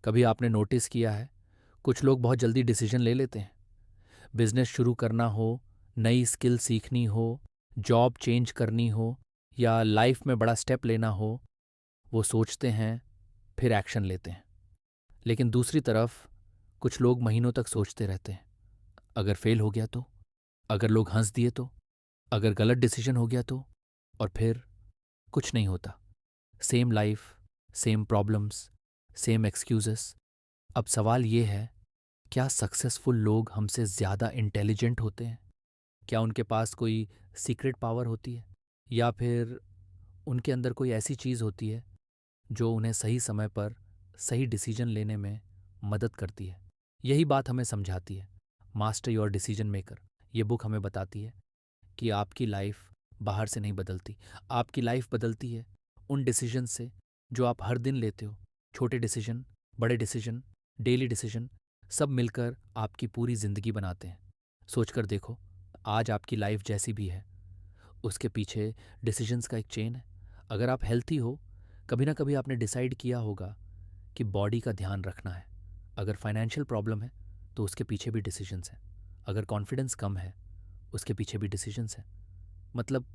कभी आपने नोटिस किया है, कुछ लोग बहुत जल्दी डिसीजन ले लेते हैं। बिजनेस शुरू करना हो, नई स्किल सीखनी हो, जॉब चेंज करनी हो या लाइफ में बड़ा स्टेप लेना हो, वो सोचते हैं, फिर एक्शन लेते हैं। लेकिन दूसरी तरफ कुछ लोग महीनों तक सोचते रहते हैं। अगर फेल हो गया तो? अगर लोग हंस दिए तो? अगर गलत डिसीजन हो गया तो? और फिर कुछ नहीं होता। Same life, same problems, same excuses. अब सवाल ये है, क्या सक्सेसफुल लोग हमसे ज़्यादा इंटेलिजेंट होते हैं? क्या उनके पास कोई सीक्रेट पावर होती है? या फिर उनके अंदर कोई ऐसी चीज़ होती है जो उन्हें सही समय पर सही डिसीजन लेने में मदद करती है? यही बात हमें समझाती है मास्टर योर डिसीजन मेकर। ये बुक हमें बताती है कि आपकी लाइफ बाहर से नहीं बदलती। आपकी लाइफ बदलती है उन डिसीजन से जो आप हर दिन लेते हो। छोटे डिसीजन, बड़े डिसीजन, डेली डिसीजन, सब मिलकर आपकी पूरी ज़िंदगी बनाते हैं। सोचकर देखो, आज आपकी लाइफ जैसी भी है, उसके पीछे डिसीजंस का एक चेन है। अगर आप हेल्थी हो, कभी ना कभी आपने डिसाइड किया होगा कि बॉडी का ध्यान रखना है। अगर फाइनेंशियल प्रॉब्लम है, तो उसके पीछे भी डिसीजंस हैं। अगर कॉन्फिडेंस कम है, उसके पीछे भी डिसीजंस हैं। मतलब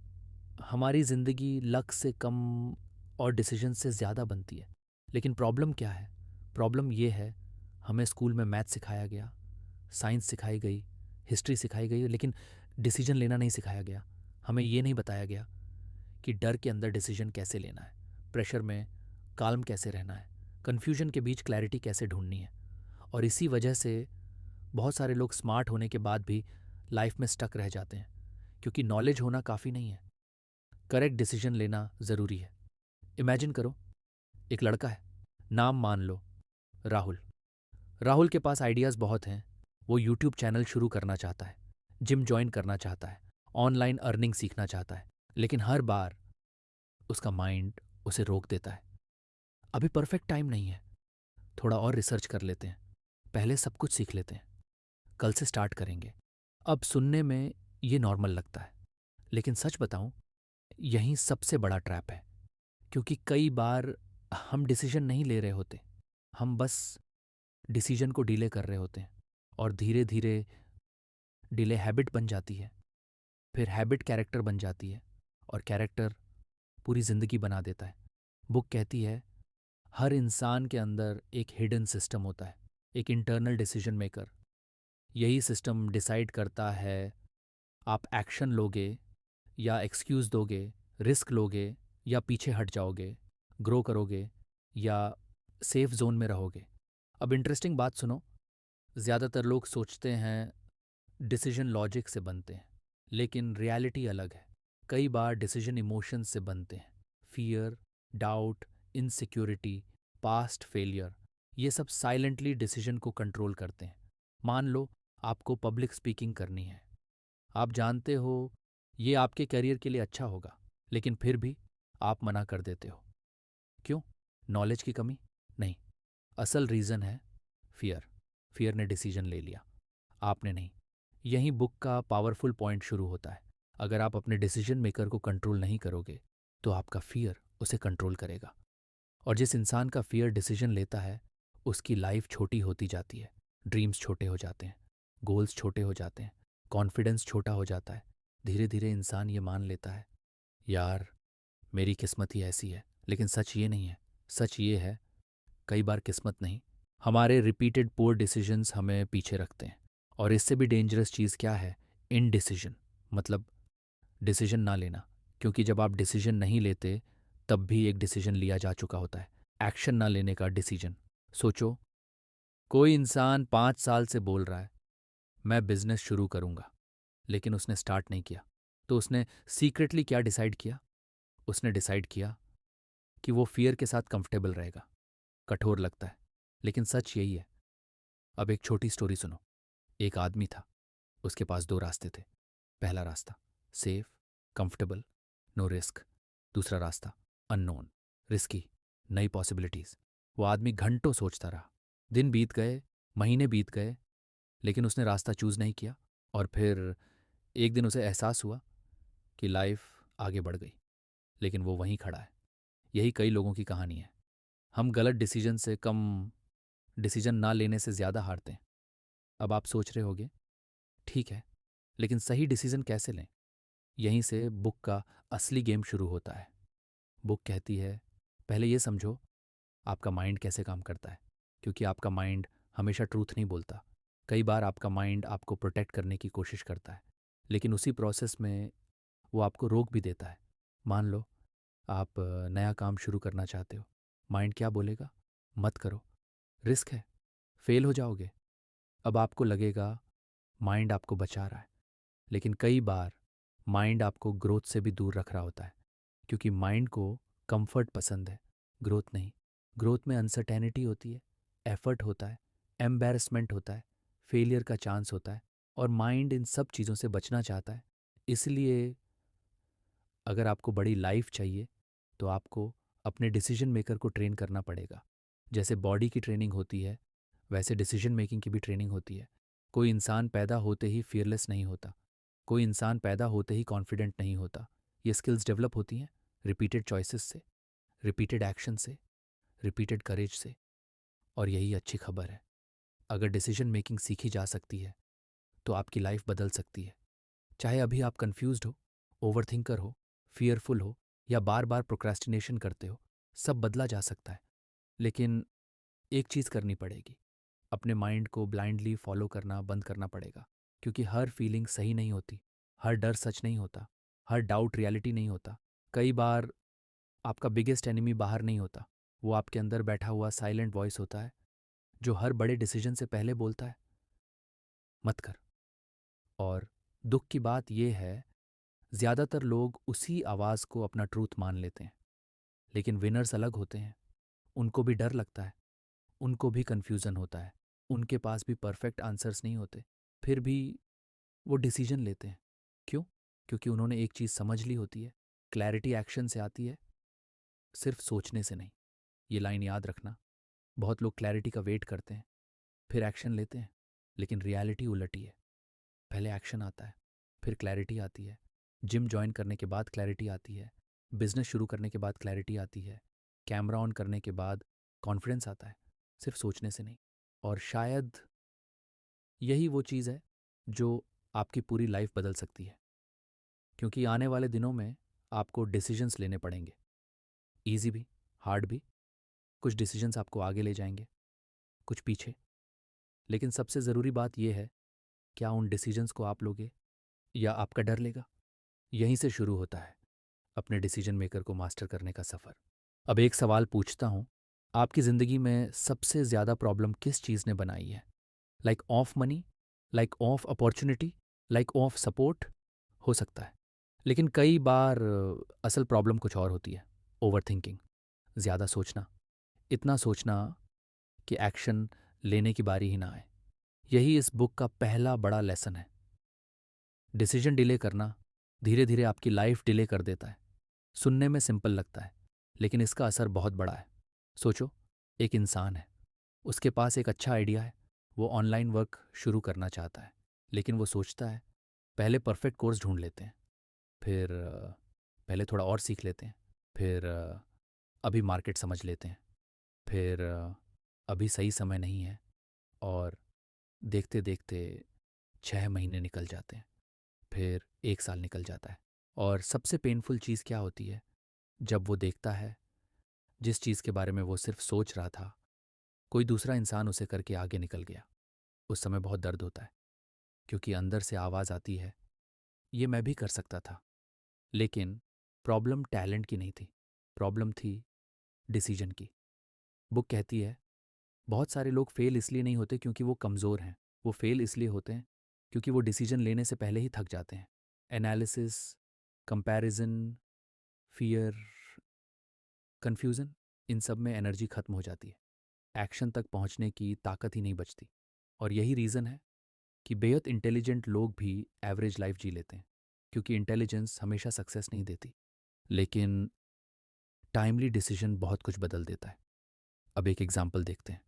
हमारी ज़िंदगी लक से कम और डिसीजन से ज़्यादा बनती है। लेकिन प्रॉब्लम क्या है? प्रॉब्लम ये है, हमें स्कूल में मैथ सिखाया गया, साइंस सिखाई गई, हिस्ट्री सिखाई गई, लेकिन डिसीजन लेना नहीं सिखाया गया। हमें ये नहीं बताया गया कि डर के अंदर डिसीजन कैसे लेना है, प्रेशर में काल्म कैसे रहना है, कन्फ्यूजन के बीच क्लैरिटी कैसे ढूंढनी है। और इसी वजह से बहुत सारे लोग स्मार्ट होने के बाद भी लाइफ में स्टक रह जाते हैं, क्योंकि नॉलेज होना काफ़ी नहीं है, करेक्ट डिसीजन लेना ज़रूरी है। इमेजिन करो, एक लड़का है, नाम मान लो राहुल। राहुल के पास आइडियाज़ बहुत हैं। वो यूट्यूब चैनल शुरू करना चाहता है, जिम जॉइन करना चाहता है, ऑनलाइन अर्निंग सीखना चाहता है, लेकिन हर बार उसका माइंड उसे रोक देता है। अभी परफेक्ट टाइम नहीं है, थोड़ा और रिसर्च कर लेते हैं, पहले सब कुछ सीख लेते हैं, कल से स्टार्ट करेंगे। अब सुनने में ये नॉर्मल लगता है, लेकिन सच बताऊं, यही सबसे बड़ा ट्रैप है। क्योंकि कई बार हम डिसीजन नहीं ले रहे होते, हम बस डिसीजन को डिले कर रहे होते हैं, और धीरे धीरे डिले हैबिट बन जाती है, फिर हैबिट कैरेक्टर बन जाती है, और कैरेक्टर पूरी ज़िंदगी बना देता है। बुक कहती है, हर इंसान के अंदर एक हिडन सिस्टम होता है, एक इंटरनल डिसीजन मेकर। यही सिस्टम डिसाइड करता है आप एक्शन लोगे या एक्सक्यूज़ दोगे, रिस्क लोगे या पीछे हट जाओगे, ग्रो करोगे या सेफ जोन में रहोगे। अब इंटरेस्टिंग बात सुनो, ज़्यादातर लोग सोचते हैं डिसीजन लॉजिक से बनते हैं, लेकिन रियलिटी अलग है। कई बार डिसीजन इमोशन से बनते हैं। Fear, doubt, insecurity, past failure, ये सब साइलेंटली डिसीजन को कंट्रोल करते हैं। मान लो आपको पब्लिक स्पीकिंग करनी है, आप जानते हो ये आपके करियर के लिए अच्छा होगा, लेकिन फिर भी आप मना कर देते हो। क्यों? नॉलेज की कमी? नहीं, असल रीज़न है फियर। फियर ने डिसीजन ले लिया, आपने नहीं। यहीं बुक का पावरफुल पॉइंट शुरू होता है। अगर आप अपने डिसीजन मेकर को कंट्रोल नहीं करोगे, तो आपका फियर उसे कंट्रोल करेगा। और जिस इंसान का फियर डिसीजन लेता है, उसकी लाइफ छोटी होती जाती है, ड्रीम्स छोटे हो जाते हैं, गोल्स छोटे हो जाते हैं, कॉन्फिडेंस छोटा हो जाता है। धीरे धीरे इंसान ये मान लेता है, यार मेरी किस्मत ही ऐसी है। लेकिन सच ये नहीं है। सच ये है, कई बार किस्मत नहीं, हमारे रिपीटेड पुअर डिसीजंस हमें पीछे रखते हैं। और इससे भी डेंजरस चीज़ क्या है? इनडिसीजन, मतलब डिसीजन ना लेना। क्योंकि जब आप डिसीजन नहीं लेते, तब भी एक डिसीजन लिया जा चुका होता है, एक्शन ना लेने का डिसीजन। सोचो, कोई इंसान 5 साल से बोल रहा है मैं बिजनेस शुरू करूंगा, लेकिन उसने स्टार्ट नहीं किया। तो उसने सीक्रेटली क्या डिसाइड किया? उसने डिसाइड किया कि वो फियर के साथ कंफर्टेबल रहेगा। कठोर लगता है, लेकिन सच यही है। अब एक छोटी स्टोरी सुनो। एक आदमी था, उसके पास दो रास्ते थे। पहला रास्ता सेफ, कंफर्टेबल, नो रिस्क। दूसरा रास्ता अननोन, रिस्की, नई पॉसिबिलिटीज। वो आदमी घंटों सोचता रहा। दिन बीत गए, महीने बीत गए, लेकिन उसने रास्ता चूज नहीं किया। और फिर एक दिन उसे एहसास हुआ कि लाइफ आगे बढ़ गई, लेकिन वो वहीं खड़ा है। यही कई लोगों की कहानी है। हम गलत डिसीजन से कम डिसीजन ना लेने से ज़्यादा हारते हैं। अब आप सोच रहे होगे, ठीक है, लेकिन सही डिसीजन कैसे लें? यहीं से बुक का असली गेम शुरू होता है। बुक कहती है, पहले ये समझो आपका माइंड कैसे काम करता है, क्योंकि आपका माइंड हमेशा ट्रूथ नहीं बोलता। कई बार आपका माइंड आपको प्रोटेक्ट करने की कोशिश करता है, लेकिन उसी प्रोसेस में वो आपको रोक भी देता है। मान लो आप नया काम शुरू करना चाहते हो, माइंड क्या बोलेगा? मत करो, रिस्क है, फेल हो जाओगे। अब आपको लगेगा माइंड आपको बचा रहा है, लेकिन कई बार माइंड आपको ग्रोथ से भी दूर रख रहा होता है, क्योंकि माइंड को कंफर्ट पसंद है, ग्रोथ नहीं। ग्रोथ में अनसर्टेनिटी होती है, एफर्ट होता है, एम्बैरेसमेंट होता है, फेलियर का चांस होता है, और माइंड इन सब चीज़ों से बचना चाहता है। इसलिए अगर आपको बड़ी लाइफ चाहिए तो आपको अपने डिसीजन मेकर को ट्रेन करना पड़ेगा। जैसे बॉडी की ट्रेनिंग होती है, वैसे डिसीजन मेकिंग की भी ट्रेनिंग होती है। कोई इंसान पैदा होते ही फियरलेस नहीं होता, कोई इंसान पैदा होते ही कॉन्फिडेंट नहीं होता। ये स्किल्स डेवलप होती हैं रिपीटेड चॉइसेस से, रिपीटेड एक्शन से, रिपीटेड करेज से। और यही अच्छी खबर है, अगर डिसीजन मेकिंग सीखी जा सकती है तो आपकी लाइफ बदल सकती है। चाहे अभी आप कंफ्यूज्ड हो, ओवरथिंकर हो, फियरफुल हो, या बार बार प्रोक्रेस्टिनेशन करते हो, सब बदला जा सकता है। लेकिन एक चीज़ करनी पड़ेगी, अपने माइंड को ब्लाइंडली फॉलो करना बंद करना पड़ेगा, क्योंकि हर फीलिंग सही नहीं होती, हर डर सच नहीं होता, हर डाउट रियलिटी नहीं होता। कई बार आपका बिगेस्ट एनिमी बाहर नहीं होता, वो आपके अंदर बैठा हुआ साइलेंट वॉइस होता है, जो हर बड़े डिसीजन से पहले बोलता है, मत कर। और दुख की बात यह है, ज़्यादातर लोग उसी आवाज़ को अपना ट्रूथ मान लेते हैं। लेकिन विनर्स अलग होते हैं, उनको भी डर लगता है, उनको भी कन्फ्यूज़न होता है, उनके पास भी परफेक्ट आंसर्स नहीं होते, फिर भी वो डिसीजन लेते हैं। क्यों? क्योंकि उन्होंने एक चीज़ समझ ली होती है, क्लैरिटी एक्शन से आती है, सिर्फ सोचने से नहीं। ये लाइन याद रखना। बहुत लोग क्लैरिटी का वेट करते हैं, फिर एक्शन लेते हैं, लेकिन रियलिटी उलटी है। पहले एक्शन आता है, फिर क्लैरिटी आती है। जिम जॉइन करने के बाद क्लैरिटी आती है, बिजनेस शुरू करने के बाद क्लैरिटी आती है, कैमरा ऑन करने के बाद कॉन्फिडेंस आता है, सिर्फ सोचने से नहीं। और शायद यही वो चीज़ है जो आपकी पूरी लाइफ बदल सकती है, क्योंकि आने वाले दिनों में आपको डिसीजंस लेने पड़ेंगे, ईजी भी, हार्ड भी। कुछ डिसीजंस आपको आगे ले जाएंगे, कुछ पीछे। लेकिन सबसे ज़रूरी बात यह है, क्या उन डिसीजंस को आप लोगे या आपका डर लेगा? यहीं से शुरू होता है अपने डिसीजन मेकर को मास्टर करने का सफ़र। अब एक सवाल पूछता हूँ, आपकी ज़िंदगी में सबसे ज़्यादा प्रॉब्लम किस चीज़ ने बनाई है? Like of money, like of opportunity, like of support? हो सकता है, लेकिन कई बार असल प्रॉब्लम कुछ और होती है। ओवर थिंकिंग, ज़्यादा सोचना, इतना सोचना कि एक्शन लेने की बारी ही ना आए। यही इस बुक का पहला बड़ा लेसन है। डिसीजन डिले करना धीरे धीरे आपकी लाइफ डिले कर देता है। सुनने में सिंपल लगता है, लेकिन इसका असर बहुत बड़ा है। सोचो, एक इंसान है, उसके पास एक अच्छा आइडिया है, वो ऑनलाइन वर्क शुरू करना चाहता है, लेकिन वो सोचता है, पहले परफेक्ट कोर्स ढूंढ लेते हैं, फिर पहले थोड़ा और सीख लेते हैं, फिर अभी मार्केट समझ लेते हैं, फिर अभी सही समय नहीं है, और देखते देखते 6 महीने निकल जाते हैं, फिर 1 साल निकल जाता है। और सबसे पेनफुल चीज़ क्या होती है? जब वो देखता है जिस चीज़ के बारे में वो सिर्फ सोच रहा था, कोई दूसरा इंसान उसे करके आगे निकल गया। उस समय बहुत दर्द होता है, क्योंकि अंदर से आवाज़ आती है, ये मैं भी कर सकता था। लेकिन प्रॉब्लम टैलेंट की नहीं थी, प्रॉब्लम थी डिसीजन की। बुक कहती है, बहुत सारे लोग फेल इसलिए नहीं होते क्योंकि वो कमज़ोर हैं, वो फेल इसलिए होते हैं क्योंकि वो डिसीजन लेने से पहले ही थक जाते हैं। एनालिसिस, कंपैरिजन, फियर, कन्फ्यूज़न, इन सब में एनर्जी खत्म हो जाती है, एक्शन तक पहुंचने की ताकत ही नहीं बचती। और यही रीज़न है कि बेहद इंटेलिजेंट लोग भी एवरेज लाइफ जी लेते हैं, क्योंकि इंटेलिजेंस हमेशा सक्सेस नहीं देती, लेकिन टाइमली डिसीजन बहुत कुछ बदल देता है। अब एक एग्जांपल देखते हैं।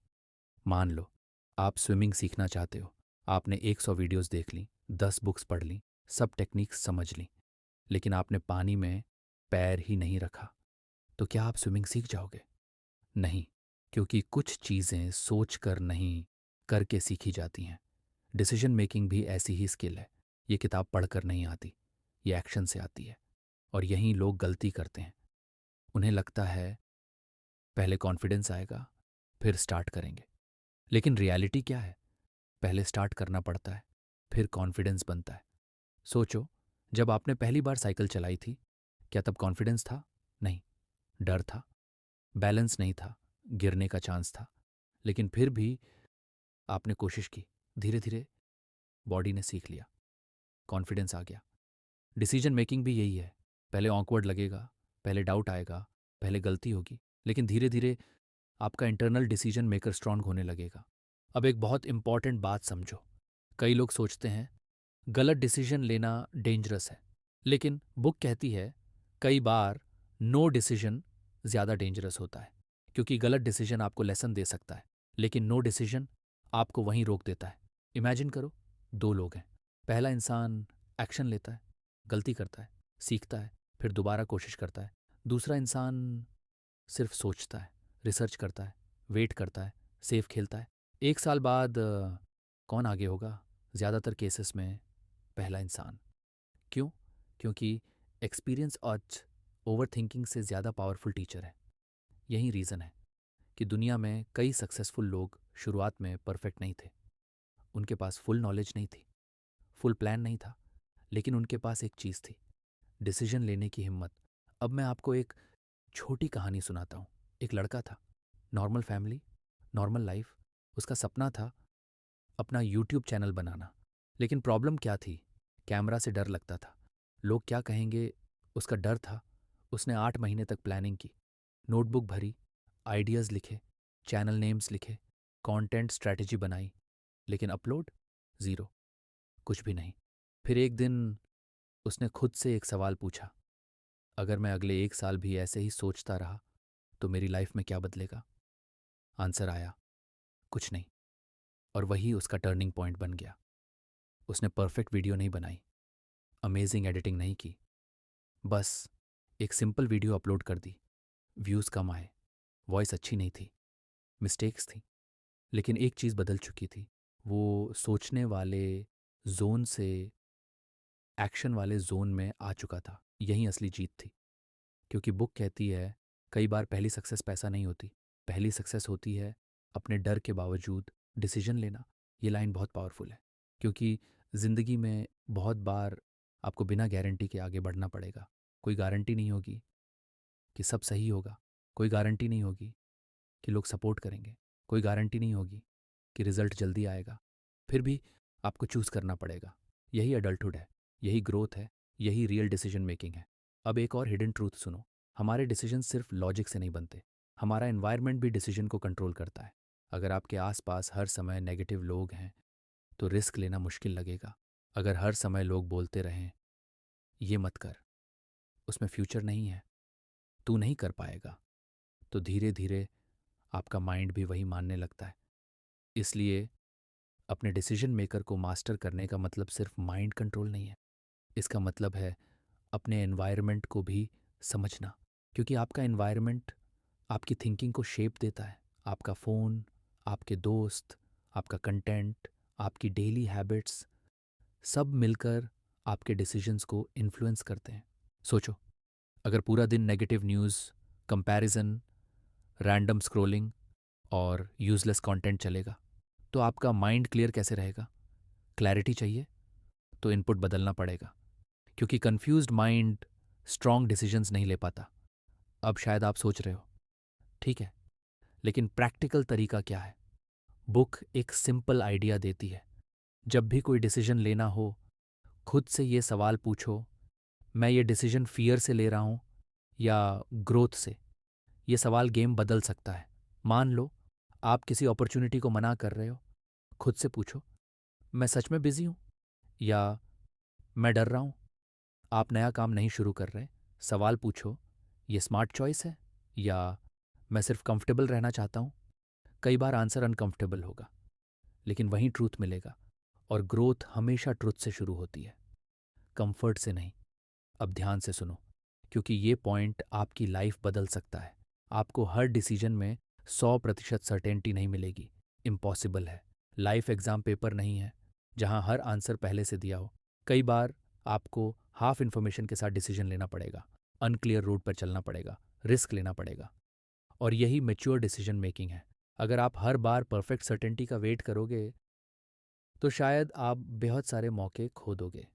मान लो आप स्विमिंग सीखना चाहते हो, आपने 100 वीडियोस देख ली, 10 बुक्स पढ़ ली, सब टेक्निक्स समझ ली, लेकिन आपने पानी में पैर ही नहीं रखा, तो क्या आप स्विमिंग सीख जाओगे? नहीं। क्योंकि कुछ चीज़ें सोच कर नहीं, करके सीखी जाती हैं। डिसीजन मेकिंग भी ऐसी ही स्किल है। ये किताब पढ़कर नहीं आती, ये एक्शन से आती है। और यहीं लोग गलती करते हैं। उन्हें लगता है पहले कॉन्फिडेंस आएगा, फिर स्टार्ट करेंगे। लेकिन रियलिटी क्या है? पहले स्टार्ट करना पड़ता है, फिर कॉन्फिडेंस बनता है। सोचो, जब आपने पहली बार साइकिल चलाई थी, क्या तब कॉन्फिडेंस था? नहीं, डर था, बैलेंस नहीं था, गिरने का चांस था। लेकिन फिर भी आपने कोशिश की। धीरे धीरे बॉडी ने सीख लिया, कॉन्फिडेंस आ गया। डिसीजन मेकिंग भी यही है। पहले ऑकवर्ड लगेगा, पहले डाउट आएगा, पहले गलती होगी, लेकिन धीरे धीरे आपका इंटरनल डिसीजन मेकर स्ट्रांग होने लगेगा। अब एक बहुत इंपॉर्टेंट बात समझो। कई लोग सोचते हैं गलत डिसीजन लेना डेंजरस है, लेकिन बुक कहती है कई बार नो डिसीजन ज़्यादा डेंजरस होता है, क्योंकि गलत डिसीजन आपको लेसन दे सकता है, लेकिन नो डिसीजन आपको वहीं रोक देता है। इमेजिन करो, दो लोग हैं। पहला इंसान एक्शन लेता है, गलती करता है, सीखता है, फिर दोबारा कोशिश करता है। दूसरा इंसान सिर्फ सोचता है, रिसर्च करता है, वेट करता है, सेफ खेलता है। 1 साल बाद कौन आगे होगा? ज़्यादातर केसेस में पहला इंसान। क्यों? क्योंकि एक्सपीरियंस आज ओवर थिंकिंग से ज़्यादा पावरफुल टीचर है। यही रीज़न है कि दुनिया में कई सक्सेसफुल लोग शुरुआत में परफेक्ट नहीं थे। उनके पास फुल नॉलेज नहीं थी, फुल प्लान नहीं था, लेकिन उनके पास एक चीज़ थी, डिसीजन लेने की हिम्मत। अब मैं आपको एक छोटी कहानी सुनाता हूँ। एक लड़का था, नॉर्मल फैमिली, नॉर्मल लाइफ। उसका सपना था अपना यूट्यूब चैनल बनाना। लेकिन प्रॉब्लम क्या थी? कैमरा से डर लगता था। लोग क्या कहेंगे, उसका डर था। उसने 8 महीने तक प्लानिंग की, नोटबुक भरी, आइडियाज़ लिखे, चैनल नेम्स लिखे, कंटेंट स्ट्रैटेजी बनाई, लेकिन अपलोड ज़ीरो, कुछ भी नहीं। फिर एक दिन उसने खुद से एक सवाल पूछा, अगर मैं अगले 1 साल भी ऐसे ही सोचता रहा तो मेरी लाइफ में क्या बदलेगा? आंसर आया, कुछ नहीं। और वही उसका टर्निंग पॉइंट बन गया। उसने परफेक्ट वीडियो नहीं बनाई, अमेजिंग एडिटिंग नहीं की, बस एक सिंपल वीडियो अपलोड कर दी। व्यूज़ कम आए, वॉइस अच्छी नहीं थी, मिस्टेक्स थी, लेकिन एक चीज़ बदल चुकी थी। वो सोचने वाले जोन से एक्शन वाले जोन में आ चुका था। यही असली जीत थी। क्योंकि बुक कहती है कई बार पहली सक्सेस पैसा नहीं होती, पहली सक्सेस होती है अपने डर के बावजूद डिसीजन लेना। ये लाइन बहुत पावरफुल है, क्योंकि ज़िंदगी में बहुत बार आपको बिना गारंटी के आगे बढ़ना पड़ेगा। कोई गारंटी नहीं होगी कि सब सही होगा, कोई गारंटी नहीं होगी कि लोग सपोर्ट करेंगे, कोई गारंटी नहीं होगी कि रिजल्ट जल्दी आएगा। फिर भी आपको चूज़ करना पड़ेगा। यही अडल्टहुड है, यही ग्रोथ है, यही रियल डिसीजन मेकिंग है। अब एक और हिडन ट्रूथ सुनो, हमारे डिसीजन सिर्फ लॉजिक से नहीं बनते, हमारा एनवायरनमेंट भी डिसीजन को कंट्रोल करता है। अगर आपके आसपास हर समय नेगेटिव लोग हैं तो रिस्क लेना मुश्किल लगेगा। अगर हर समय लोग बोलते रहें ये मत कर, उसमें फ्यूचर नहीं है, तू नहीं कर पाएगा, तो धीरे धीरे आपका माइंड भी वही मानने लगता है। इसलिए अपने डिसीजन मेकर को मास्टर करने का मतलब सिर्फ माइंड कंट्रोल नहीं है, इसका मतलब है अपने एनवायरनमेंट को भी समझना। क्योंकि आपका एनवायरनमेंट आपकी थिंकिंग को शेप देता है। आपका फ़ोन, आपके दोस्त, आपका कंटेंट, आपकी डेली हैबिट्स, सब मिलकर आपके डिसीजंस को इन्फ्लुएंस करते हैं। सोचो, अगर पूरा दिन negative news, comparison, random scrolling और यूज़लेस कंटेंट चलेगा तो आपका माइंड क्लियर कैसे रहेगा? क्लैरिटी चाहिए तो इनपुट बदलना पड़ेगा, क्योंकि कंफ्यूज्ड माइंड स्ट्रॉन्ग डिसीजंस नहीं ले पाता। अब शायद आप सोच रहे हो, ठीक है, लेकिन प्रैक्टिकल तरीका क्या है? बुक एक सिंपल आइडिया देती है। जब भी कोई डिसीजन लेना हो, खुद से ये सवाल पूछो, मैं ये डिसीजन फियर से ले रहा हूँ या ग्रोथ से? ये सवाल गेम बदल सकता है। मान लो आप किसी अपॉर्चुनिटी को मना कर रहे हो, खुद से पूछो, मैं सच में बिजी हूँ या मैं डर रहा हूँ? आप नया काम नहीं शुरू कर रहे, सवाल पूछो, ये स्मार्ट चॉइस है या मैं सिर्फ कंफर्टेबल रहना चाहता हूँ? कई बार आंसर अनकंफर्टेबल होगा, लेकिन वहीं ट्रूथ मिलेगा। और ग्रोथ हमेशा ट्रुथ से शुरू होती है, कंफर्ट से नहीं। अब ध्यान से सुनो, क्योंकि ये पॉइंट आपकी लाइफ बदल सकता है। आपको हर डिसीजन में 100% सर्टेनिटी नहीं मिलेगी, इम्पॉसिबल है। लाइफ एग्ज़ाम पेपर नहीं है जहाँ हर आंसर पहले से दिया हो। कई बार आपको हाफ इन्फॉर्मेशन के साथ डिसीजन लेना पड़ेगा, अनक्लियर रोड पर चलना पड़ेगा, रिस्क लेना पड़ेगा, और यही मैच्योर डिसीजन मेकिंग है। अगर आप हर बार परफेक्ट सर्टेनिटी का वेट करोगे तो शायद आप बहुत सारे मौके खो दोगे,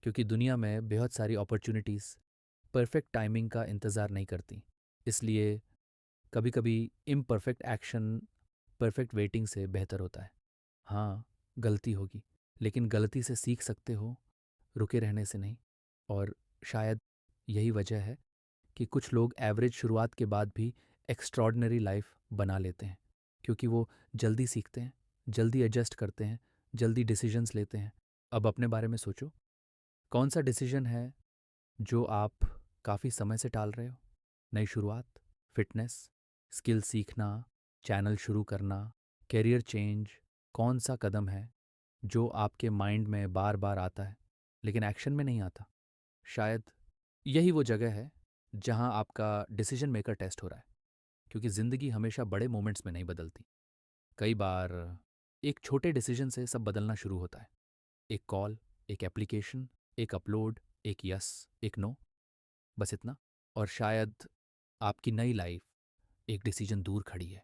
क्योंकि दुनिया में बहुत सारी अपॉर्चुनिटीज़ परफेक्ट टाइमिंग का इंतज़ार नहीं करती। इसलिए कभी कभी इम्परफेक्ट एक्शन परफेक्ट वेटिंग से बेहतर होता है। हाँ, गलती होगी, लेकिन गलती से सीख सकते हो, रुके रहने से नहीं। और शायद यही वजह है कि कुछ लोग एवरेज शुरुआत के बाद भी एक्स्ट्रॉर्डनरी लाइफ बना लेते हैं, क्योंकि वो जल्दी सीखते हैं, जल्दी एडजस्ट करते हैं, जल्दी डिसीजंस लेते हैं। अब अपने बारे में सोचो, कौन सा डिसीजन है जो आप काफ़ी समय से टाल रहे हो? नई शुरुआत, फिटनेस, स्किल सीखना, चैनल शुरू करना, करियर चेंज। कौन सा कदम है जो आपके माइंड में बार बार आता है लेकिन एक्शन में नहीं आता? शायद यही वो जगह है जहां आपका डिसीजन मेकर टेस्ट हो रहा है, क्योंकि ज़िंदगी हमेशा बड़े मोमेंट्स में नहीं बदलती। कई बार एक छोटे डिसीजन से सब बदलना शुरू होता है। एक कॉल, एक एप्लीकेशन, एक अपलोड, एक यस, एक नो, बस इतना। और शायद आपकी नई लाइफ एक डिसीजन दूर खड़ी है,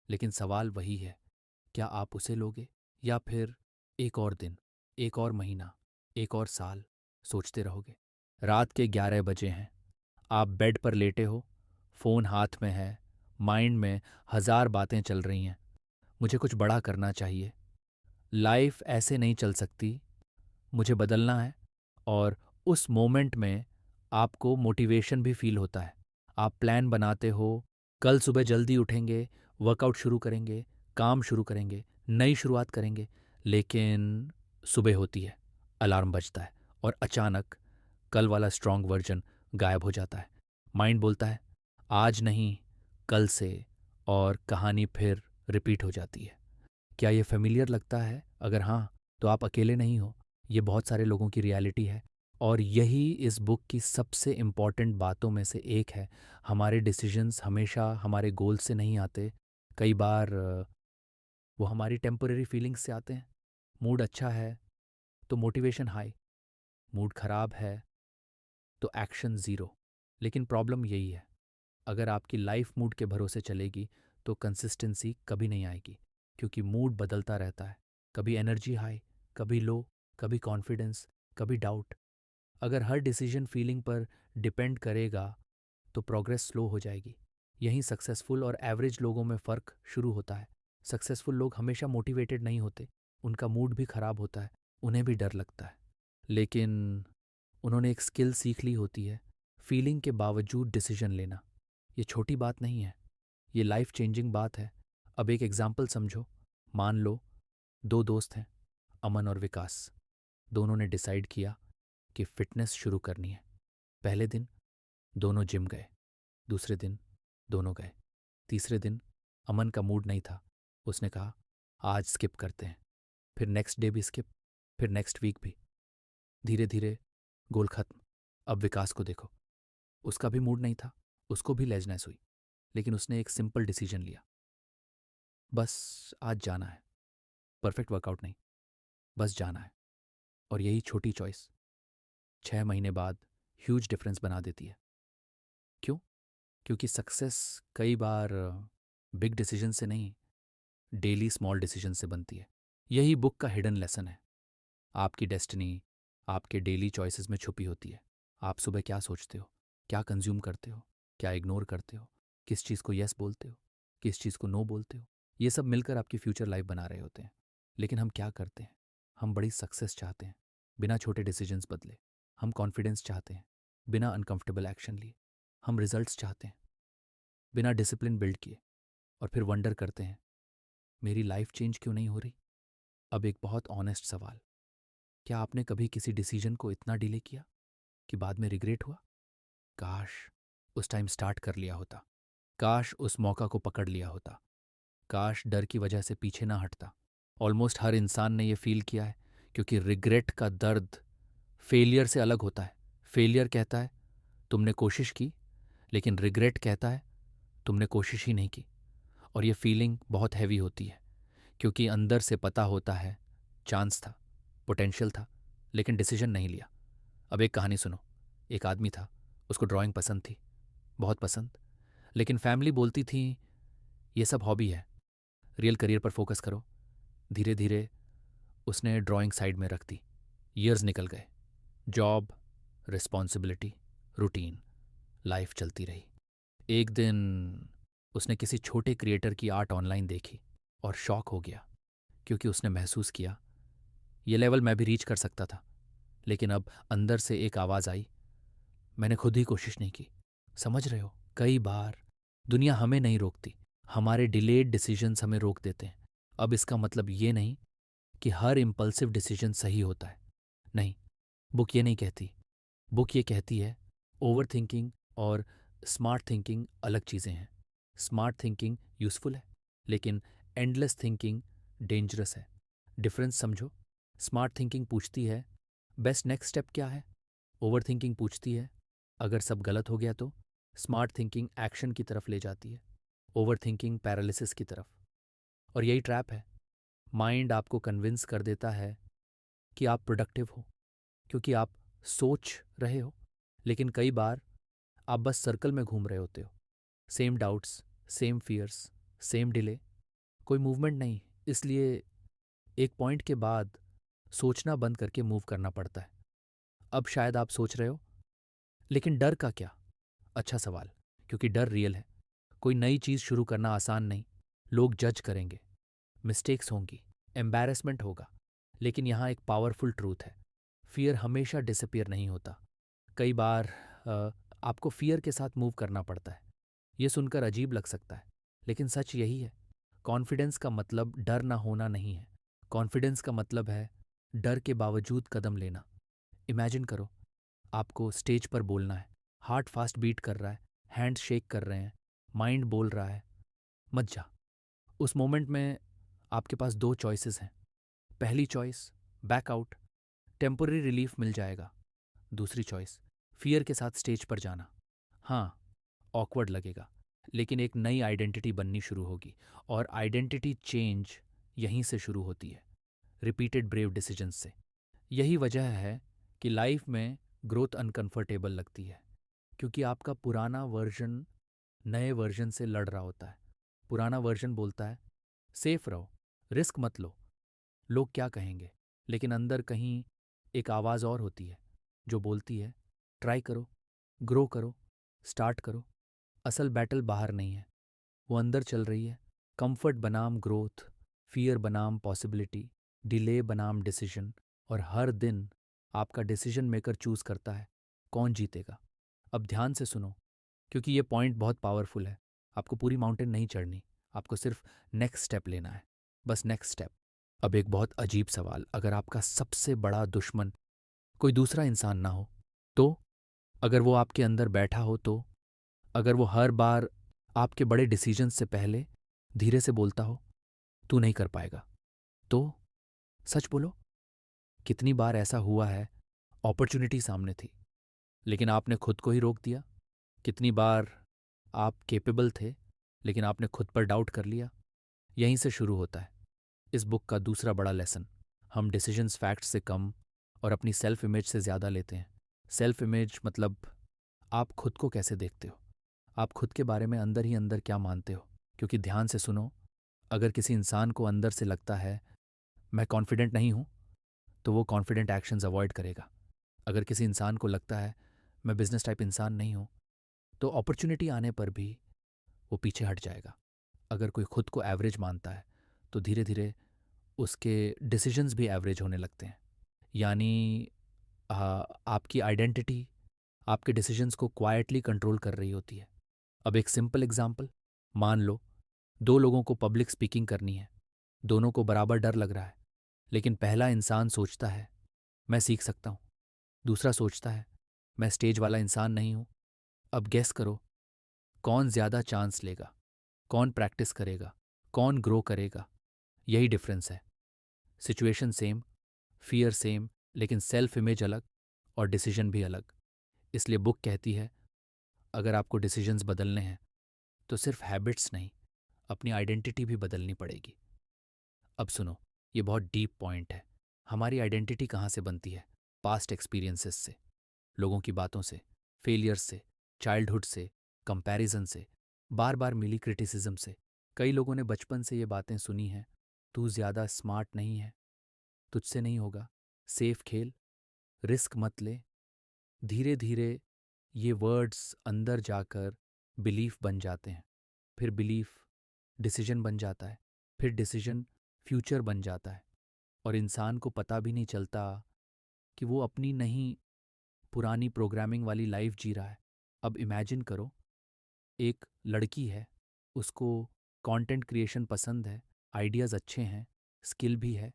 लेकिन सवाल वही है, क्या आप उसे लोगे, या फिर एक और दिन, एक और महीना, एक और साल सोचते रहोगे? रात के 11 बजे हैं, आप बेड पर लेटे हो, फ़ोन हाथ में है, माइंड में हज़ार बातें चल रही हैं। मुझे कुछ बड़ा करना चाहिए, लाइफ ऐसे नहीं चल सकती, मुझे बदलना है। और उस मोमेंट में आपको मोटिवेशन भी फील होता है। आप प्लान बनाते हो, कल सुबह जल्दी उठेंगे, वर्कआउट शुरू करेंगे, काम शुरू करेंगे, नई शुरुआत करेंगे। लेकिन सुबह होती है, अलार्म बजता है, और अचानक कल वाला स्ट्रॉन्ग वर्जन गायब हो जाता है। माइंड बोलता है, आज नहीं, कल से, और कहानी फिर रिपीट हो जाती है। क्या ये फ़ेमिलियर लगता है? अगर हाँ, तो आप अकेले नहीं हो, ये बहुत सारे लोगों की रियलिटी है। और यही इस बुक की सबसे इम्पॉर्टेंट बातों में से एक है। हमारे डिसीजंस हमेशा हमारे गोल से नहीं आते। कई बार वो हमारी टेम्परेरी फीलिंग्स से आते हैं। मूड अच्छा है तो मोटिवेशन हाई, मूड खराब है तो एक्शन ज़ीरो। लेकिन प्रॉब्लम यही है, अगर आपकी लाइफ मूड के भरोसे चलेगी तो कंसिस्टेंसी कभी नहीं आएगी, क्योंकि मूड बदलता रहता है। कभी एनर्जी हाई, कभी लो, कभी कॉन्फिडेंस, कभी डाउट। अगर हर डिसीजन फीलिंग पर डिपेंड करेगा तो प्रोग्रेस स्लो हो जाएगी। यहीं सक्सेसफुल और एवरेज लोगों में फ़र्क शुरू होता है। सक्सेसफुल लोग हमेशा मोटिवेटेड नहीं होते, उनका मूड भी खराब होता है, उन्हें भी डर लगता है, लेकिन उन्होंने एक स्किल सीख ली होती है, फीलिंग के बावजूद डिसीजन लेना। ये छोटी बात नहीं है, ये लाइफ चेंजिंग बात है। अब एक एग्जाम्पल समझो। मान लो दो दोस्त हैं, अमन और विकास। दोनों ने डिसाइड किया कि फिटनेस शुरू करनी है। पहले दिन दोनों जिम गए, दूसरे दिन दोनों गए, तीसरे दिन अमन का मूड नहीं था, उसने कहा आज स्किप करते हैं। फिर नेक्स्ट डे भी स्किप, फिर नेक्स्ट वीक भी। धीरे धीरे गोल खत्म। अब विकास को देखो, उसका भी मूड नहीं था, उसको भी लेजनेस हुई, लेकिन उसने एक सिंपल डिसीजन लिया, बस आज जाना है। परफेक्ट वर्कआउट नहीं, बस जाना है। और यही छोटी चॉइस 6 महीने बाद ह्यूज डिफरेंस बना देती है। क्यों? क्योंकि सक्सेस कई बार बिग डिसीजन से नहीं, डेली स्मॉल डिसीजन से बनती है। यही बुक का हिडन लेसन है। आपकी डेस्टिनी आपके डेली चॉइसेस में छुपी होती है। आप सुबह क्या सोचते हो, क्या कंज्यूम करते हो, क्या इग्नोर करते हो, किस चीज़ को यस बोलते हो, किस चीज़ को नो बोलते हो, ये सब मिलकर आपकी फ्यूचर लाइफ बना रहे होते हैं। लेकिन हम क्या करते हैं? हम बड़ी सक्सेस चाहते हैं बिना छोटे डिसीजंस बदले। हम कॉन्फिडेंस चाहते हैं बिना अनकंफर्टेबल एक्शन लिए। हम रिजल्ट्स चाहते हैं बिना डिसिप्लिन बिल्ड किए। और फिर वंडर करते हैं, मेरी लाइफ चेंज क्यों नहीं हो रही? अब एक बहुत ऑनेस्ट सवाल, क्या आपने कभी किसी डिसीजन को इतना डिले किया कि बाद में रिग्रेट हुआ? काश उस टाइम स्टार्ट कर लिया होता, काश उस मौका को पकड़ लिया होता, काश डर की वजह से पीछे ना हटता। ऑलमोस्ट हर इंसान ने ये फील किया है, क्योंकि रिग्रेट का दर्द फेलियर से अलग होता है। फेलियर कहता है तुमने कोशिश की, लेकिन रिग्रेट कहता है तुमने कोशिश ही नहीं की। और ये फीलिंग बहुत हैवी होती है, क्योंकि अंदर से पता होता है चांस था, पोटेंशियल था, लेकिन डिसीजन नहीं लिया। अब एक कहानी सुनो। एक आदमी था, उसको ड्राइंग पसंद थी, बहुत पसंद, लेकिन फैमिली बोलती थी ये सब हॉबी है, रियल करियर पर फोकस करो। धीरे धीरे उसने ड्राइंग साइड में रख दी। ईयर्स निकल गए, जॉब, रिस्पॉन्सिबिलिटी, रूटीन, लाइफ चलती रही। एक दिन उसने किसी छोटे क्रिएटर की आर्ट ऑनलाइन देखी और शॉक हो गया, क्योंकि उसने महसूस किया ये लेवल मैं भी रीच कर सकता था। लेकिन अब अंदर से एक आवाज़ आई, मैंने खुद ही कोशिश नहीं की। समझ रहे हो, कई बार दुनिया हमें नहीं रोकती, हमारे डिलेड डिसीजंस हमें रोक देते हैं। अब इसका मतलब ये नहीं कि हर इम्पल्सिव डिसीजन सही होता है, नहीं। बुक ये नहीं कहती। बुक ये कहती है ओवर थिंकिंग और स्मार्ट थिंकिंग अलग चीज़ें हैं। स्मार्ट थिंकिंग यूज़फुल है, लेकिन एंडलेस थिंकिंग डेंजरस है। डिफरेंस समझो। स्मार्ट थिंकिंग पूछती है बेस्ट नेक्स्ट स्टेप क्या है। ओवर थिंकिंग पूछती है अगर सब गलत हो गया तो। स्मार्ट थिंकिंग एक्शन की तरफ ले जाती है, ओवर थिंकिंग पैरालिसिस की तरफ। और यही ट्रैप है। माइंड आपको कन्विंस कर देता है कि आप प्रोडक्टिव हो, क्योंकि आप सोच रहे हो, लेकिन कई बार आप बस सर्कल में घूम रहे होते हो। Same doubts, same fears, same delay, कोई मूवमेंट नहीं। इसलिए एक पॉइंट के बाद सोचना बंद करके मूव करना पड़ता है। अब शायद आप सोच रहे हो लेकिन डर का क्या? अच्छा सवाल, क्योंकि डर रियल है। कोई नई चीज़ शुरू करना आसान नहीं। लोग जज करेंगे, मिस्टेक्स होंगी, एम्बैरेसमेंट होगा। लेकिन यहाँ एक पावरफुल ट्रूथ है, फियर हमेशा डिसअपियर नहीं होता। कई बार अ, आपको फियर के साथ मूव करना पड़ता है। ये सुनकर अजीब लग सकता है, लेकिन सच यही है। कॉन्फिडेंस का मतलब डर ना होना नहीं है। कॉन्फिडेंस का मतलब है डर के बावजूद कदम लेना। इमेजिन करो, आपको स्टेज पर बोलना है, हार्ट फास्ट बीट कर रहा है, हैंड शेक कर रहे हैं, माइंड बोल रहा है मत जा। उस मोमेंट में आपके पास दो चॉइसेस हैं। पहली choice back out, temporary relief मिल जाएगा। दूसरी चॉइस फियर के साथ स्टेज पर जाना। हाँ, ऑकवर्ड लगेगा, लेकिन एक नई आइडेंटिटी बननी शुरू होगी। और आइडेंटिटी चेंज यहीं से शुरू होती है, रिपीटेड ब्रेव डिसीजंस से। यही वजह है कि लाइफ में ग्रोथ अनकंफर्टेबल लगती है, क्योंकि आपका पुराना वर्जन नए वर्जन से लड़ रहा होता है। पुराना वर्जन बोलता है सेफ रहो, रिस्क मत लो, लोग क्या कहेंगे। लेकिन अंदर कहीं एक आवाज़ और होती है जो बोलती है ट्राई करो, ग्रो करो, स्टार्ट करो। असल बैटल बाहर नहीं है, वो अंदर चल रही है। कंफर्ट बनाम ग्रोथ, फियर बनाम पॉसिबिलिटी, डिले बनाम डिसीजन। और हर दिन आपका डिसीजन मेकर चूज करता है कौन जीतेगा। अब ध्यान से सुनो, क्योंकि ये पॉइंट बहुत पावरफुल है। आपको पूरी माउंटेन नहीं चढ़नी, आपको सिर्फ नेक्स्ट स्टेप लेना है, बस नेक्स्ट स्टेप। अब एक बहुत अजीब सवाल, अगर आपका सबसे बड़ा दुश्मन कोई दूसरा इंसान ना हो तो? अगर वो आपके अंदर बैठा हो तो? अगर वो हर बार आपके बड़े डिसीजन से पहले धीरे से बोलता हो तू नहीं कर पाएगा तो? सच बोलो, कितनी बार ऐसा हुआ है अपॉर्चुनिटी सामने थी लेकिन आपने खुद को ही रोक दिया? कितनी बार आप केपेबल थे लेकिन आपने खुद पर डाउट कर लिया? यहीं से शुरू होता है इस बुक का दूसरा बड़ा लेसन। हम डिसीजंस फैक्ट्स से कम और अपनी सेल्फ इमेज से ज़्यादा लेते हैं। सेल्फ इमेज मतलब आप खुद को कैसे देखते हो, आप खुद के बारे में अंदर ही अंदर क्या मानते हो। क्योंकि ध्यान से सुनो, अगर किसी इंसान को अंदर से लगता है मैं कॉन्फिडेंट नहीं हूँ, तो वो कॉन्फिडेंट एक्शंस अवॉइड करेगा। अगर किसी इंसान को लगता है मैं बिजनेस टाइप इंसान नहीं हूँ, तो अपॉर्चुनिटी आने पर भी वो पीछे हट जाएगा। अगर कोई खुद को एवरेज मानता है तो धीरे धीरे उसके डिसीजंस भी एवरेज होने लगते हैं। यानी आपकी आइडेंटिटी आपके डिसीजंस को क्वाइटली कंट्रोल कर रही होती है। अब एक सिंपल एग्जांपल, मान लो दो लोगों को पब्लिक स्पीकिंग करनी है, दोनों को बराबर डर लग रहा है, लेकिन पहला इंसान सोचता है मैं सीख सकता हूँ, दूसरा सोचता है मैं स्टेज वाला इंसान नहीं हूँ। अब गेस करो कौन ज़्यादा चांस लेगा, कौन प्रैक्टिस करेगा, कौन ग्रो करेगा। यही डिफरेंस है। सिचुएशन सेम, फियर सेम, लेकिन सेल्फ इमेज अलग और डिसीजन भी अलग। इसलिए बुक कहती है अगर आपको डिसीजंस बदलने हैं तो सिर्फ हैबिट्स नहीं, अपनी आइडेंटिटी भी बदलनी पड़ेगी। अब सुनो, ये बहुत डीप पॉइंट है। हमारी आइडेंटिटी कहाँ से बनती है? पास्ट एक्सपीरियंसेस से, लोगों की बातों से, फेलियर्स से, चाइल्डहुड से, कंपैरिजन से, बार बार मिली क्रिटिसिज्म से। कई लोगों ने बचपन से ये बातें सुनी हैं, तू ज़्यादा स्मार्ट नहीं है, तुझसे नहीं होगा, सेफ खेल, रिस्क मत ले। धीरे धीरे ये वर्ड्स अंदर जाकर बिलीफ बन जाते हैं, फिर बिलीफ डिसीजन बन जाता है, फिर डिसीजन फ्यूचर बन जाता है, और इंसान को पता भी नहीं चलता कि वो अपनी नहीं पुरानी प्रोग्रामिंग वाली लाइफ जी रहा है। अब इमेजिन करो, एक लड़की है, उसको कंटेंट क्रिएशन पसंद है, आइडियाज़ अच्छे हैं, स्किल भी है,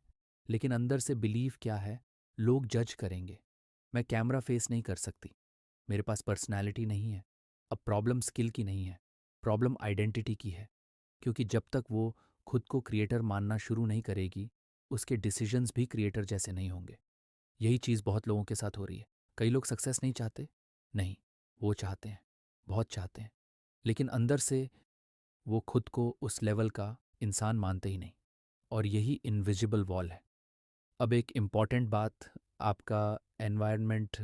लेकिन अंदर से बिलीव क्या है? लोग जज करेंगे, मैं कैमरा फेस नहीं कर सकती, मेरे पास पर्सनैलिटी नहीं है। अब प्रॉब्लम स्किल की नहीं है, प्रॉब्लम आइडेंटिटी की है, क्योंकि जब तक वो खुद को क्रिएटर मानना शुरू नहीं करेगी, उसके डिसीजंस भी क्रिएटर जैसे नहीं होंगे। यही चीज़ बहुत लोगों के साथ हो रही है। कई लोग सक्सेस नहीं चाहते, नहीं, वो चाहते हैं, बहुत चाहते हैं, लेकिन अंदर से वो खुद को उस लेवल का इंसान मानते ही नहीं, और यही इनविजिबल वॉल है। अब एक इम्पॉर्टेंट बात, आपका एनवायरनमेंट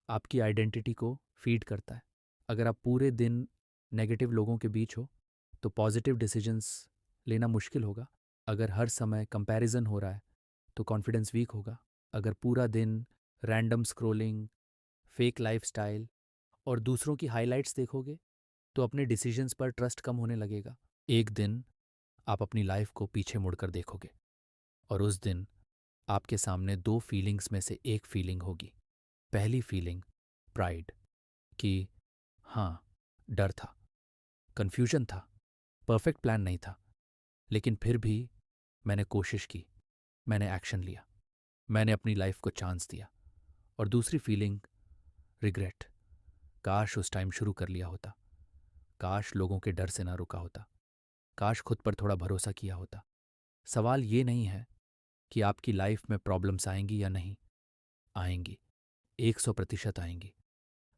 आपकी आइडेंटिटी को फीड करता है। अगर आप पूरे दिन नेगेटिव लोगों के बीच हो तो पॉजिटिव डिसीजंस लेना मुश्किल होगा। अगर हर समय कंपैरिजन हो रहा है तो कॉन्फिडेंस वीक होगा। अगर पूरा दिन रैंडम स्क्रॉलिंग, फेक लाइफस्टाइल और दूसरों की हाइलाइट्स देखोगे तो अपने डिसीजंस पर ट्रस्ट कम होने लगेगा। एक दिन आप अपनी लाइफ को पीछे मुड़कर देखोगे और उस दिन आपके सामने दो फीलिंग्स में से एक फीलिंग होगी। पहली फीलिंग प्राइड, कि हाँ, डर था, कन्फ्यूजन था, परफेक्ट प्लान नहीं था, लेकिन फिर भी मैंने कोशिश की, मैंने एक्शन लिया, मैंने अपनी लाइफ को चांस दिया। और दूसरी फीलिंग रिग्रेट, काश उस टाइम शुरू कर लिया होता, काश लोगों के डर से ना रुका होता, काश खुद पर थोड़ा भरोसा किया होता। सवाल ये नहीं है कि आपकी लाइफ में प्रॉब्लम्स आएंगी या नहीं, आएंगी, 100% आएंगी।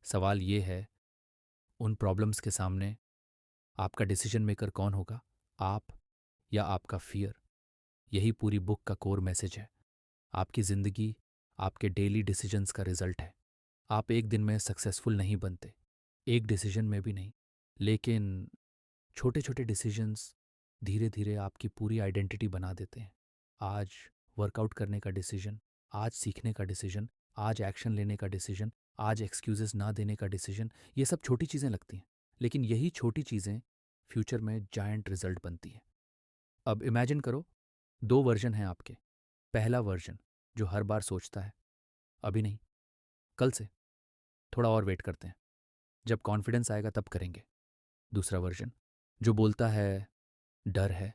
सवाल ये है, उन प्रॉब्लम्स के सामने आपका डिसीजन मेकर कौन होगा, आप या आपका फियर? यही पूरी बुक का कोर मैसेज है। आपकी ज़िंदगी आपके डेली डिसीजंस का रिजल्ट है। आप एक दिन में सक्सेसफुल नहीं बनते, एक डिसीजन में भी नहीं, लेकिन छोटे छोटे डिसीजंस धीरे धीरे आपकी पूरी आइडेंटिटी बना देते हैं। आज वर्कआउट करने का डिसीजन, आज सीखने का डिसीजन, आज एक्शन लेने का डिसीजन, आज एक्सक्यूजेस ना देने का डिसीजन, ये सब छोटी चीज़ें लगती हैं, लेकिन यही छोटी चीज़ें फ्यूचर में जायंट रिजल्ट बनती हैं। अब इमेजिन करो, दो वर्जन हैं आपके। पहला वर्जन जो हर बार सोचता है अभी नहीं, कल से, थोड़ा और वेट करते हैं, जब कॉन्फिडेंस आएगा तब करेंगे। दूसरा वर्जन जो बोलता है डर है,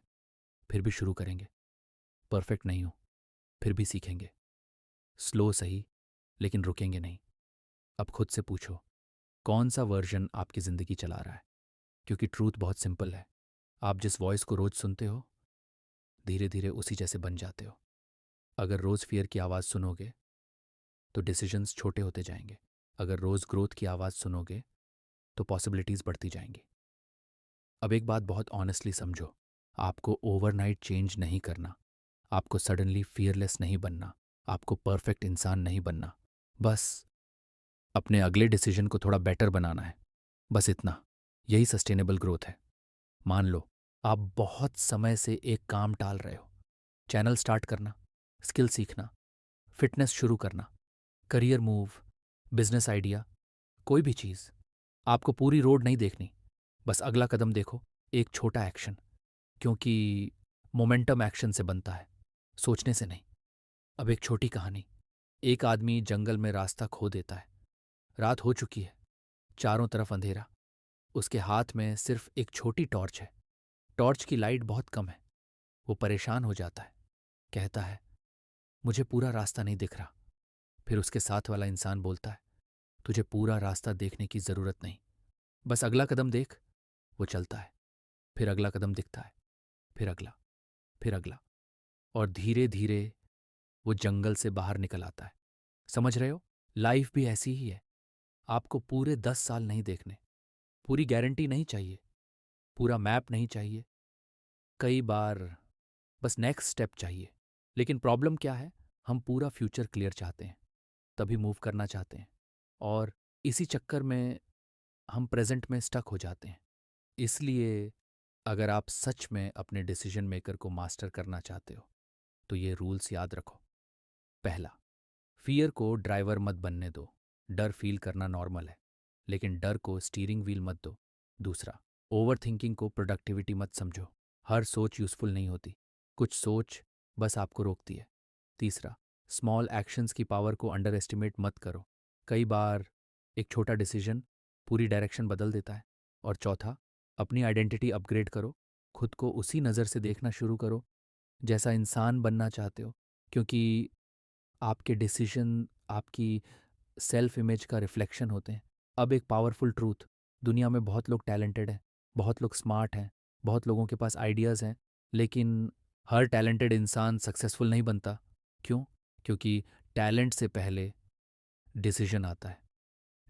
फिर भी शुरू करेंगे, परफेक्ट नहीं हो, फिर भी सीखेंगे, स्लो सही, लेकिन रुकेंगे नहीं। अब खुद से पूछो, कौन सा वर्जन आपकी ज़िंदगी चला रहा है? क्योंकि ट्रूथ बहुत सिंपल है, आप जिस वॉइस को रोज़ सुनते हो, धीरे धीरे उसी जैसे बन जाते हो। अगर रोज़ फियर की आवाज़ सुनोगे तो डिसीजंस छोटे होते जाएंगे। अगर रोज़ ग्रोथ की आवाज़ सुनोगे तो पॉसिबिलिटीज़ बढ़ती जाएंगी। अब एक बात बहुत ऑनेस्टली समझो, आपको ओवरनाइट चेंज नहीं करना, आपको सडनली फियरलेस नहीं बनना, आपको परफेक्ट इंसान नहीं बनना। बस अपने अगले डिसीजन को थोड़ा बेटर बनाना है, बस इतना। यही सस्टेनेबल ग्रोथ है। मान लो आप बहुत समय से एक काम टाल रहे हो, चैनल स्टार्ट करना, स्किल सीखना, फिटनेस शुरू करना, करियर मूव, बिजनेस आइडिया, कोई भी चीज़। आपको पूरी रोड नहीं देखनी, बस अगला कदम देखो, एक छोटा एक्शन, क्योंकि मोमेंटम एक्शन से बनता है, सोचने से नहीं। अब एक छोटी कहानी, एक आदमी जंगल में रास्ता खो देता है। रात हो चुकी है, चारों तरफ अंधेरा, उसके हाथ में सिर्फ एक छोटी टॉर्च है। टॉर्च की लाइट बहुत कम है। वो परेशान हो जाता है, कहता है मुझे पूरा रास्ता नहीं दिख रहा। फिर उसके साथ वाला इंसान बोलता है तुझे पूरा रास्ता देखने की ज़रूरत नहीं, बस अगला कदम देख। वो चलता है, फिर अगला कदम दिखता है, फिर अगला, फिर अगला, और धीरे धीरे वो जंगल से बाहर निकल आता है। समझ रहे हो? लाइफ भी ऐसी ही है। आपको पूरे 10 साल नहीं देखने, पूरी गारंटी नहीं चाहिए, पूरा मैप नहीं चाहिए, कई बार बस नेक्स्ट स्टेप चाहिए। लेकिन प्रॉब्लम क्या है, हम पूरा फ्यूचर क्लियर चाहते हैं, तभी मूव करना चाहते हैं, और इसी चक्कर में हम प्रेजेंट में स्टक हो जाते हैं। इसलिए अगर आप सच में अपने डिसीजन मेकर को मास्टर करना चाहते हो तो ये रूल्स याद रखो। पहला, फियर को ड्राइवर मत बनने दो। डर फील करना नॉर्मल है, लेकिन डर को स्टीयरिंग व्हील मत दो। दूसरा, ओवर थिंकिंग को प्रोडक्टिविटी मत समझो। हर सोच यूज़फुल नहीं होती, कुछ सोच बस आपको रोकती है। तीसरा, स्मॉल एक्शंस की पावर को अंडर एस्टिमेट मत करो। कई बार एक छोटा डिसीजन पूरी डायरेक्शन बदल देता है। और चौथा, अपनी आइडेंटिटी अपग्रेड करो। खुद को उसी नज़र से देखना शुरू करो जैसा इंसान बनना चाहते हो, क्योंकि आपके डिसीजन आपकी सेल्फ इमेज का रिफ्लेक्शन होते हैं। अब एक पावरफुल ट्रूथ, दुनिया में बहुत लोग टैलेंटेड हैं, बहुत लोग स्मार्ट हैं, बहुत लोगों के पास आइडियाज़ हैं, लेकिन हर टैलेंटेड इंसान सक्सेसफुल नहीं बनता। क्यों? क्योंकि टैलेंट से पहले डिसीजन आता है।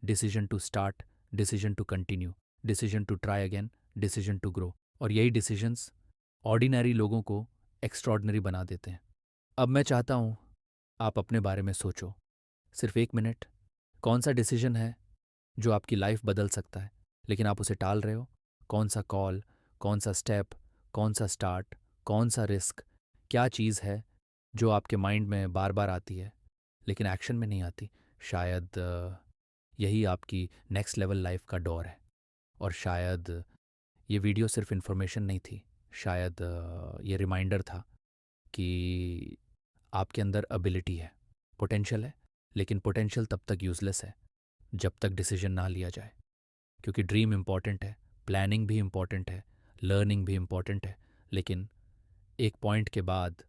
Decision to start, decision to continue, decision to try again, decision to grow. और यही डिसीजंस ऑर्डिनरी लोगों को एक्स्ट्रॉर्डनरी बना देते हैं। अब मैं चाहता हूँ आप अपने बारे में सोचो, सिर्फ 1 मिनट। कौन सा डिसीजन है जो आपकी लाइफ बदल सकता है, लेकिन आप उसे टाल रहे हो? कौन सा कॉल, कौन सा स्टेप, कौन सा स्टार्ट, कौन सा रिस्क? क्या चीज़ है जो आपके माइंड में बार बार आती है लेकिन एक्शन में नहीं आती? शायद यही आपकी नेक्स्ट लेवल लाइफ का डोर है। और शायद ये वीडियो सिर्फ इन्फॉर्मेशन नहीं थी, शायद ये रिमाइंडर था कि आपके अंदर एबिलिटी है, पोटेंशियल है, लेकिन पोटेंशियल तब तक यूज़लेस है जब तक डिसीजन ना लिया जाए। क्योंकि ड्रीम इम्पॉर्टेंट है, प्लानिंग भी इम्पॉर्टेंट है, लर्निंग भी इम्पॉर्टेंट है, लेकिन एक पॉइंट के बाद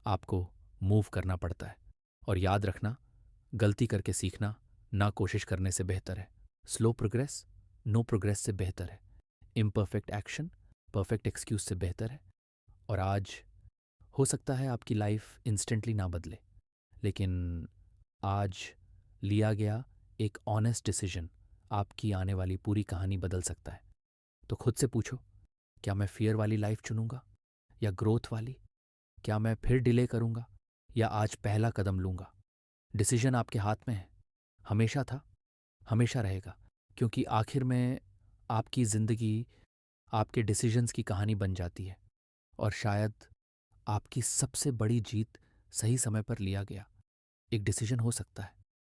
आपको मूव करना पड़ता है। और याद रखना, गलती करके सीखना ना कोशिश करने से बेहतर है। स्लो प्रोग्रेस नो प्रोग्रेस से बेहतर है। इम्परफेक्ट एक्शन परफेक्ट एक्सक्यूज से बेहतर है। और आज हो सकता है आपकी लाइफ इंस्टेंटली ना बदले, लेकिन आज लिया गया एक ऑनेस्ट डिसीजन आपकी आने वाली पूरी कहानी बदल सकता है। तो खुद से पूछो, क्या मैं फियर वाली लाइफ चुनूंगा या ग्रोथ वाली? क्या मैं फिर डिले करूंगा या आज पहला कदम लूंगा? डिसीजन आपके हाथ में है, हमेशा था, हमेशा रहेगा, क्योंकि आखिर में आपकी ज़िंदगी आपके डिसीजंस की कहानी बन जाती है। और शायद आपकी सबसे बड़ी जीत सही समय पर लिया गया एक डिसीजन हो सकता है।